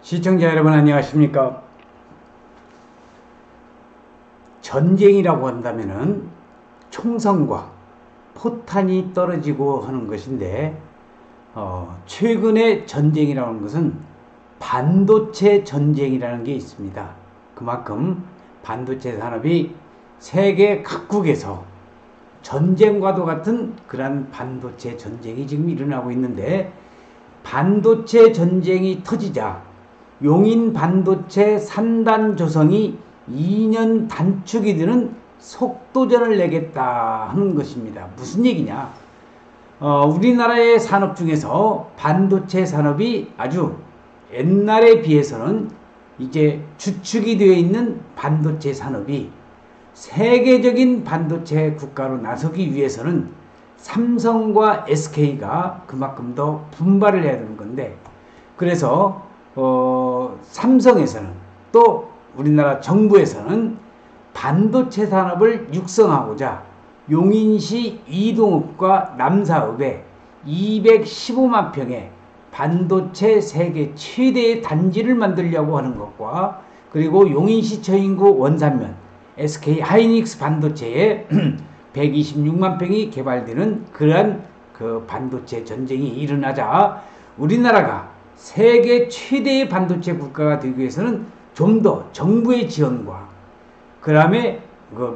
시청자 여러분 안녕하십니까? 전쟁이라고 한다면은 총성과 포탄이 떨어지고 하는 것인데 최근의 전쟁이라는 것은 반도체 전쟁이라는 게 있습니다. 그만큼 반도체 산업이 세계 각국에서 전쟁과도 같은 그런 반도체 전쟁이 지금 일어나고 있는데, 반도체 전쟁이 터지자 용인 반도체 산단 조성이 2년 단축이 되는 속도전을 내겠다 하는 것입니다. 무슨 얘기냐? 우리나라의 산업 중에서 반도체 산업이 아주 옛날에 비해서는 이제 주축이 되어 있는 반도체 산업이 세계적인 반도체 국가로 나서기 위해서는 삼성과 SK가 그만큼 더 분발을 해야 되는 건데, 그래서 삼성에서는 또 우리나라 정부에서는 반도체 산업을 육성하고자 용인시 이동읍과 남사읍에 215만 평의 반도체 세계 최대의 단지를 만들려고 하는 것과, 그리고 용인시 처인구 원산면 SK 하이닉스 반도체에 126만 평이 개발되는 그러한 그 반도체 전쟁이 일어나자 우리나라가 세계 최대의 반도체 국가가 되기 위해서는 좀 더 정부의 지원과 그 다음에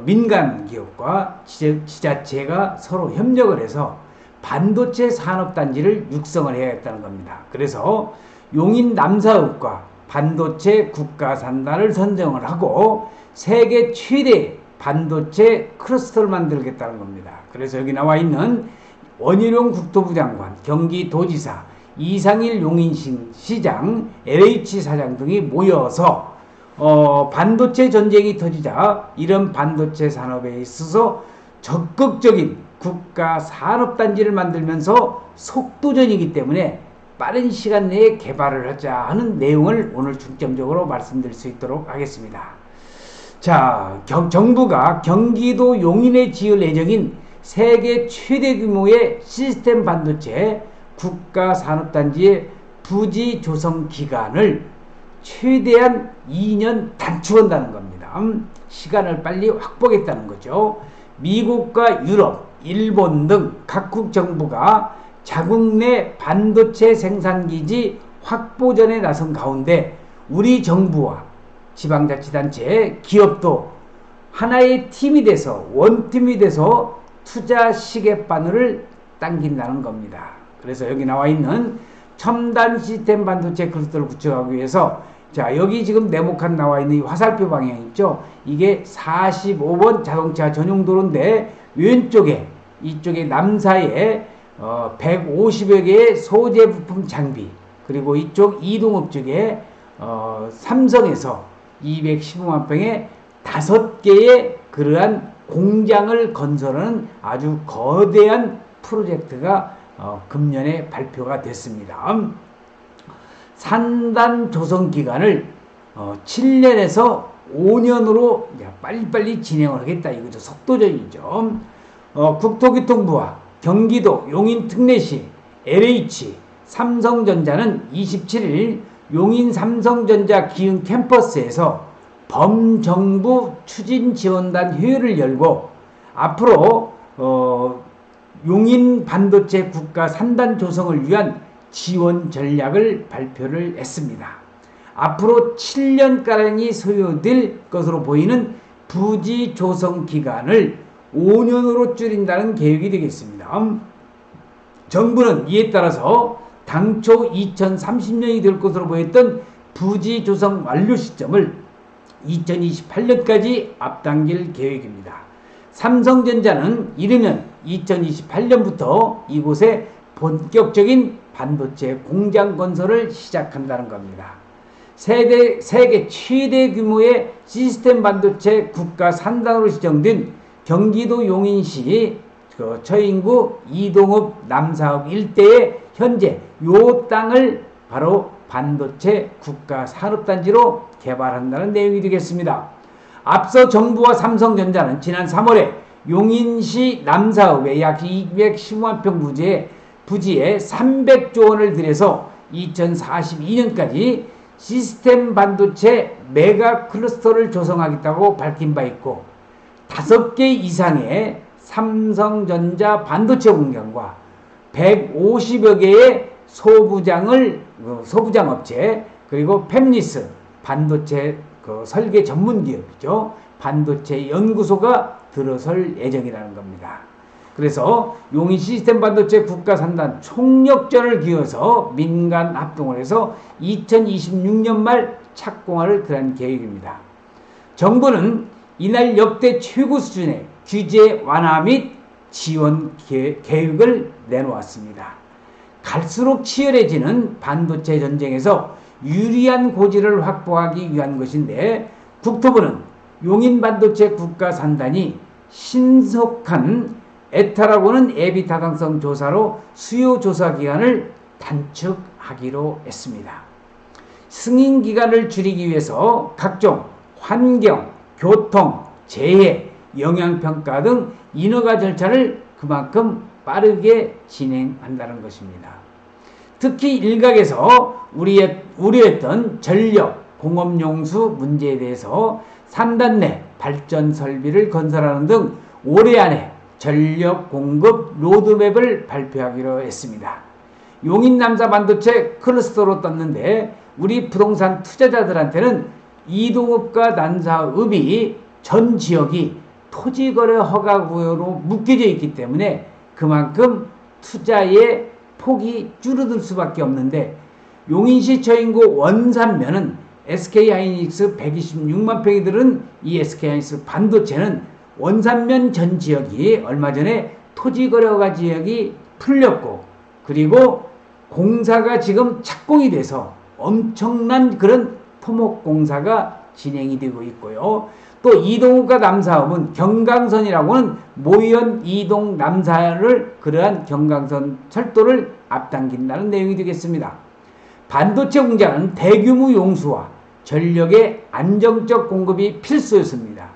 민간 기업과 지자체가 서로 협력을 해서 반도체 산업단지를 육성을 해야겠다는 겁니다. 그래서 용인 남사읍과 반도체 국가산단을 선정을 하고 세계 최대 반도체 클러스터를 만들겠다는 겁니다. 그래서 여기 나와 있는 원희룡 국토부 장관, 경기도지사, 이상일 용인시장, LH 사장 등이 모여서 반도체 전쟁이 터지자 이런 반도체 산업에 있어서 적극적인 국가 산업단지를 만들면서 속도전이기 때문에 빠른 시간 내에 개발을 하자 하는 내용을 오늘 중점적으로 말씀드릴 수 있도록 하겠습니다. 자, 정부가 경기도 용인에 지을 예정인 세계 최대 규모의 시스템 반도체 국가 산업단지의 부지 조성 기간을 최대한 2년 단축한다는 겁니다. 시간을 빨리 확보하겠다는 거죠. 미국과 유럽, 일본 등 각국 정부가 자국 내 반도체 생산기지 확보전에 나선 가운데 우리 정부와 지방자치단체, 기업도 하나의 팀이 돼서 원팀이 돼서 투자 시계바늘을 당긴다는 겁니다. 그래서 여기 나와 있는 첨단 시스템 반도체 클러스터를 구축하기 위해서, 자, 여기 지금 네모칸 나와 있는 이 화살표 방향 있죠? 이게 45번 자동차 전용 도로인데 왼쪽에 이쪽에 남사에 150여 개의 소재 부품 장비, 그리고 이쪽 이동읍 쪽에 삼성에서 215만 평의 5개의 그러한 공장을 건설하는 아주 거대한 프로젝트가 금년에 발표가 됐습니다. 산단 조성 기간을 7년에서 5년으로 빨리빨리 진행을 하겠다. 이거죠. 속도전이죠. 국토교통부와 경기도 용인특례시, LH, 삼성전자는 27일 용인 삼성전자 기흥 캠퍼스에서 범정부 추진지원단 회의를 열고 앞으로 용인 반도체 국가 산단 조성을 위한 지원 전략을 발표를 했습니다. 앞으로 7년가량이 소요될 것으로 보이는 부지 조성 기간을 5년으로 줄인다는 계획이 되겠습니다. 정부는 이에 따라서 당초 2030년이 될 것으로 보였던 부지 조성 완료 시점을 2028년까지 앞당길 계획입니다. 삼성전자는 이르면 2028년부터 이곳에 본격적인 반도체 공장 건설을 시작한다는 겁니다. 세계 최대 규모의 시스템 반도체 국가 산단으로 지정된 경기도 용인시 처인구 이동읍 남사읍 일대에 현재 요 땅을 바로 반도체 국가 산업단지로 개발한다는 내용이 되겠습니다. 앞서 정부와 삼성전자는 지난 3월에 용인시 남사읍에 약 215만 평 부지에 300조 원을 들여서 2042년까지 시스템 반도체 메가 클러스터를 조성하겠다고 밝힌 바 있고 5개 이상의 삼성전자 반도체 공장과 150여 개의 소부장 업체 그리고 팹리스 반도체 설계 전문 기업이죠. 반도체 연구소가 들어설 예정이라는 겁니다. 그래서 용인 시스템 반도체 국가산단 총력전을 기어서 민간 합동을 해서 2026년 말 착공할 그런 계획입니다. 정부는 이날 역대 최고 수준의 규제 완화 및 지원 계획을 내놓았습니다. 갈수록 치열해지는 반도체 전쟁에서 유리한 고지를 확보하기 위한 것인데 국토부는 용인 반도체 국가산단이 신속한 에타라고는 예비 타당성 조사로 수요 조사 기간을 단축하기로 했습니다. 승인 기간을 줄이기 위해서 각종 환경, 교통, 재해, 영향평가 등 인허가 절차를 그만큼 빠르게 진행한다는 것입니다. 특히 일각에서 우려했던 전력, 공업용수 문제에 대해서 산단 내 발전 설비를 건설하는 등 올해 안에 전력 공급 로드맵을 발표하기로 했습니다. 용인 남사 반도체 클러스터로 떴는데 우리 부동산 투자자들한테는 이동업과 난사업이 전 지역이 토지거래 허가구역으로 묶여져 있기 때문에 그만큼 투자의 폭이 줄어들 수밖에 없는데 용인시 처인구 원산면은 SK하이닉스 126만 평이 들은 이 SK하이닉스 반도체는 원산면 전 지역이 얼마 전에 토지거래허가 지역이 풀렸고 그리고 공사가 지금 착공이 돼서 엄청난 그런 토목공사가 진행이 되고 있고요. 또 이동욱과 남사업은 경강선이라고는 모현 이동 남사를 그러한 경강선 철도를 앞당긴다는 내용이 되겠습니다. 반도체 공장은 대규모 용수와 전력의 안정적 공급이 필수였습니다.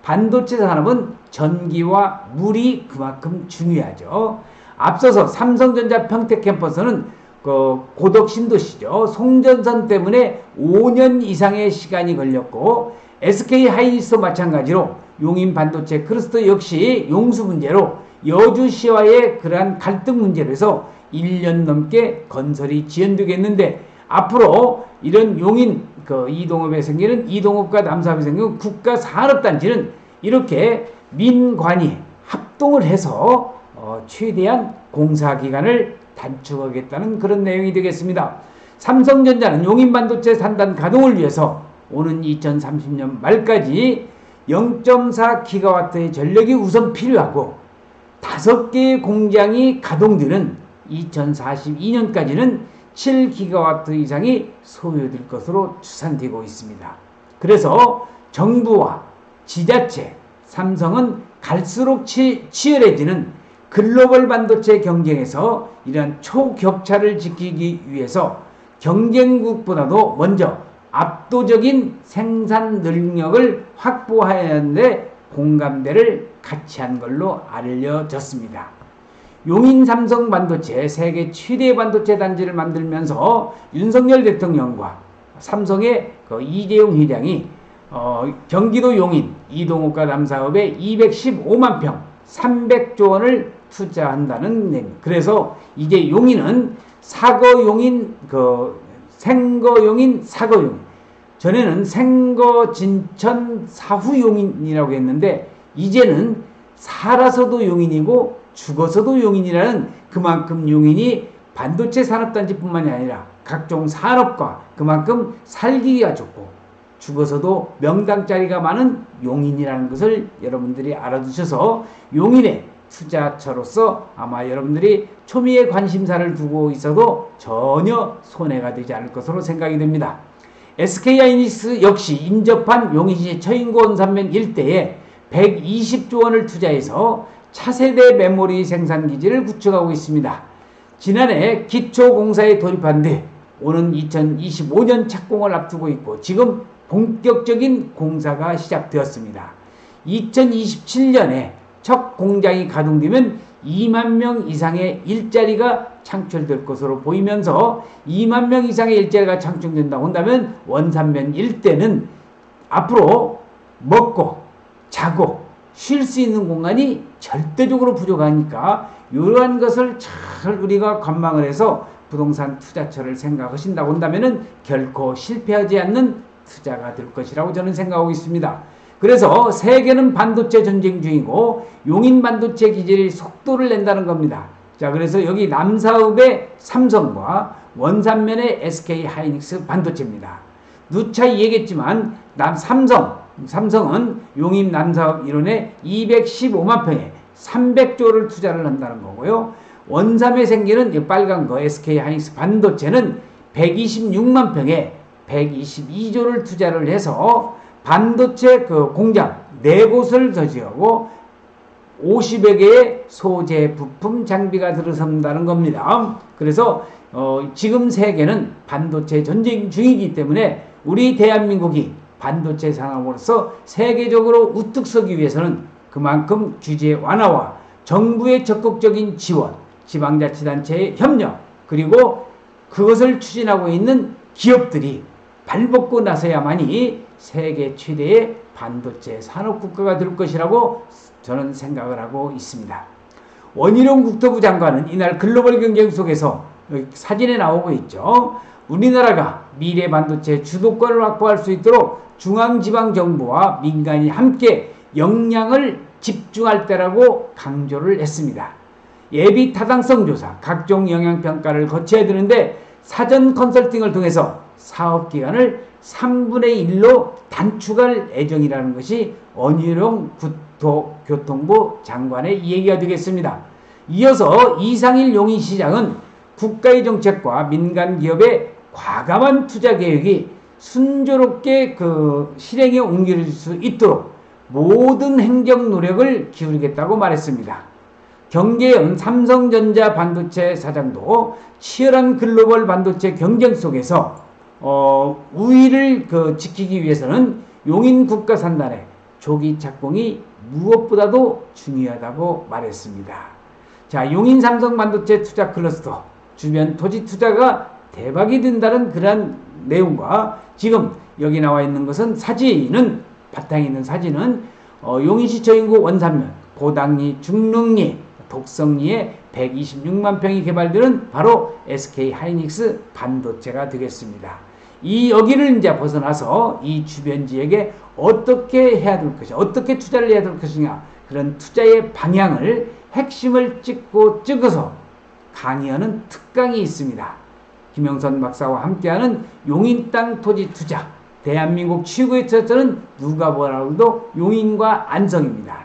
반도체 산업은 전기와 물이 그만큼 중요하죠. 앞서서 삼성전자 평택 캠퍼스는 고덕 신도시죠. 송전선 때문에 5년 이상의 시간이 걸렸고 SK하이닉스도 마찬가지로 용인 반도체 클러스터 역시 용수 문제로 여주시와의 그러한 갈등 문제로 해서 1년 넘게 건설이 지연되겠는데 앞으로 이런 용인 이동업에 생기는 이동업과 남사업에 생기는 국가산업단지는 이렇게 민관이 합동을 해서 최대한 공사기간을 단축하겠다는 그런 내용이 되겠습니다. 삼성전자는 용인 반도체 산단 가동을 위해서 오는 2030년 말까지 0.4GW의 전력이 우선 필요하고 5개의 공장이 가동되는 2042년까지는 7GW 이상이 소요될 것으로 추산되고 있습니다. 그래서 정부와 지자체, 삼성은 갈수록 치열해지는 글로벌 반도체 경쟁에서 이러한 초격차를 지키기 위해서 경쟁국보다도 먼저 압도적인 생산 능력을 확보해야 하는데 공감대를 같이 한 걸로 알려졌습니다. 용인 삼성 반도체 세계 최대 반도체 단지를 만들면서 윤석열 대통령과 삼성의 이재용 회장이 경기도 용인 이동욱과 남사업에 215만 평 300조 원을 투자한다는 내용. 그래서 이제 용인은 사거용인 생거용인 사거용인 전에는 생거진천 사후용인이라고 했는데 이제는 살아서도 용인이고 죽어서도 용인이라는 그만큼 용인이 반도체 산업단지뿐만이 아니라 각종 산업과 그만큼 살기가 좋고 죽어서도 명당 자리가 많은 용인이라는 것을 여러분들이 알아두셔서 용인의 투자처로서 아마 여러분들이 초미의 관심사를 두고 있어도 전혀 손해가 되지 않을 것으로 생각이 됩니다. SK하이닉스 역시 인접한 용인시 처인구 원산면 일대에 120조 원을 투자해서 차세대 메모리 생산기지를 구축하고 있습니다. 지난해 기초공사에 돌입한 뒤 오는 2025년 착공을 앞두고 있고 지금 본격적인 공사가 시작되었습니다. 2027년에 첫 공장이 가동되면 2만 명 이상의 일자리가 창출될 것으로 보이면서 2만 명 이상의 일자리가 창출된다고 한다면 원산면 일대는 앞으로 먹고 자고 쉴 수 있는 공간이 절대적으로 부족하니까 이러한 것을 잘 우리가 관망을 해서 부동산 투자처를 생각하신다고 한다면 결코 실패하지 않는 투자가 될 것이라고 저는 생각하고 있습니다. 그래서 세계는 반도체 전쟁 중이고 용인 반도체 기술이 속도를 낸다는 겁니다. 자, 그래서 여기 남사업의 삼성과 원산면의 SK 하이닉스 반도체입니다. 누차 얘기했지만 삼성은 용인 남사업 일원에 215만 평에 300조를 투자를 한다는 거고요. 원삼에 생기는 빨간 거 SK 하이닉스 반도체는 126만 평에 122조를 투자를 해서 반도체 그 공장 4곳을 설치하고 50여 개의 소재 부품 장비가 들어선다는 겁니다. 그래서 지금 세계는 반도체 전쟁 중이기 때문에 우리 대한민국이 반도체 산업으로서 세계적으로 우뚝 서기 위해서는 그만큼 규제 완화와 정부의 적극적인 지원, 지방자치단체의 협력, 그리고 그것을 추진하고 있는 기업들이 발벗고 나서야만이 세계 최대의 반도체 산업국가가 될 것이라고 저는 생각을 하고 있습니다. 원희룡 국토부 장관은 이날 글로벌 경쟁 속에서 사진에 나오고 있죠. 우리나라가 미래 반도체 주도권을 확보할 수 있도록 중앙지방정부와 민간이 함께 역량을 집중할 때라고 강조를 했습니다. 예비 타당성 조사, 각종 영향평가를 거쳐야 되는데 사전 컨설팅을 통해서 사업기간을 3분의 1로 단축할 예정이라는 것이 원희룡 국토교통부 장관의 얘기가 되겠습니다. 이어서 이상일 용인시장은 국가의 정책과 민간 기업의 과감한 투자 계획이 순조롭게 실행에 옮길 수 있도록 모든 행정 노력을 기울이겠다고 말했습니다. 경계연 삼성전자 반도체 사장도 치열한 글로벌 반도체 경쟁 속에서 우위를 지키기 위해서는 용인 국가산단의 조기 착공이 무엇보다도 중요하다고 말했습니다. 자, 용인 삼성 반도체 투자 클러스터 주변 토지 투자가 대박이 된다는 그런 내용과 지금 여기 나와 있는 것은 바탕에 있는 사진은 용인시 저인구 원산면, 고당리, 중릉리, 독성리에 126만 평이 개발되는 바로 SK 하이닉스 반도체가 되겠습니다. 여기를 이제 벗어나서 이 주변 지역에 어떻게 해야 될 것이냐, 어떻게 투자를 해야 될 것이냐, 그런 투자의 방향을 핵심을 찍어서 강의하는 특강이 있습니다. 김영선 박사와 함께하는 용인 땅 토지 투자, 대한민국 최고의 투자처는 누가 뭐라고 해도 용인과 안성입니다.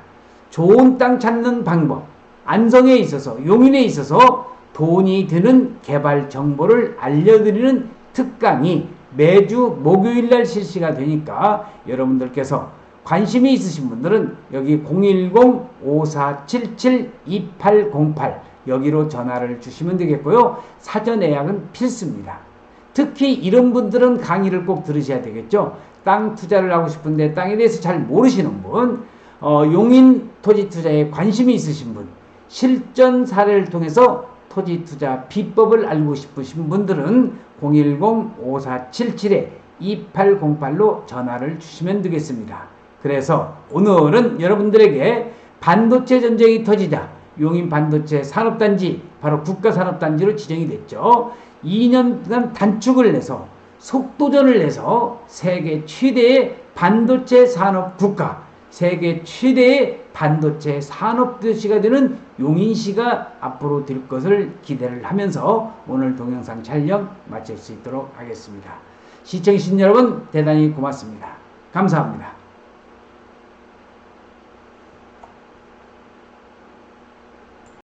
좋은 땅 찾는 방법, 안성에 있어서 용인에 있어서 돈이 드는 개발 정보를 알려드리는 특강이 매주 목요일날 실시가 되니까 여러분들께서 관심이 있으신 분들은 여기 010-5477-2808 여기로 전화를 주시면 되겠고요. 사전 예약은 필수입니다. 특히 이런 분들은 강의를 꼭 들으셔야 되겠죠. 땅 투자를 하고 싶은데 땅에 대해서 잘 모르시는 분, 용인 토지 투자에 관심이 있으신 분, 실전 사례를 통해서 토지 투자 비법을 알고 싶으신 분들은 010-5477-2808로 전화를 주시면 되겠습니다. 그래서 오늘은 여러분들에게 반도체 전쟁이 터지자 용인 반도체 산업단지, 바로 국가산업단지로 지정이 됐죠. 2년간 단축을 내서 속도전을 내서 세계 최대의 반도체 산업 국가, 세계 최대의 반도체 산업 도시가 되는 용인시가 앞으로 될 것을 기대를 하면서 오늘 동영상 촬영 마칠 수 있도록 하겠습니다. 시청해주신 여러분 대단히 고맙습니다. 감사합니다.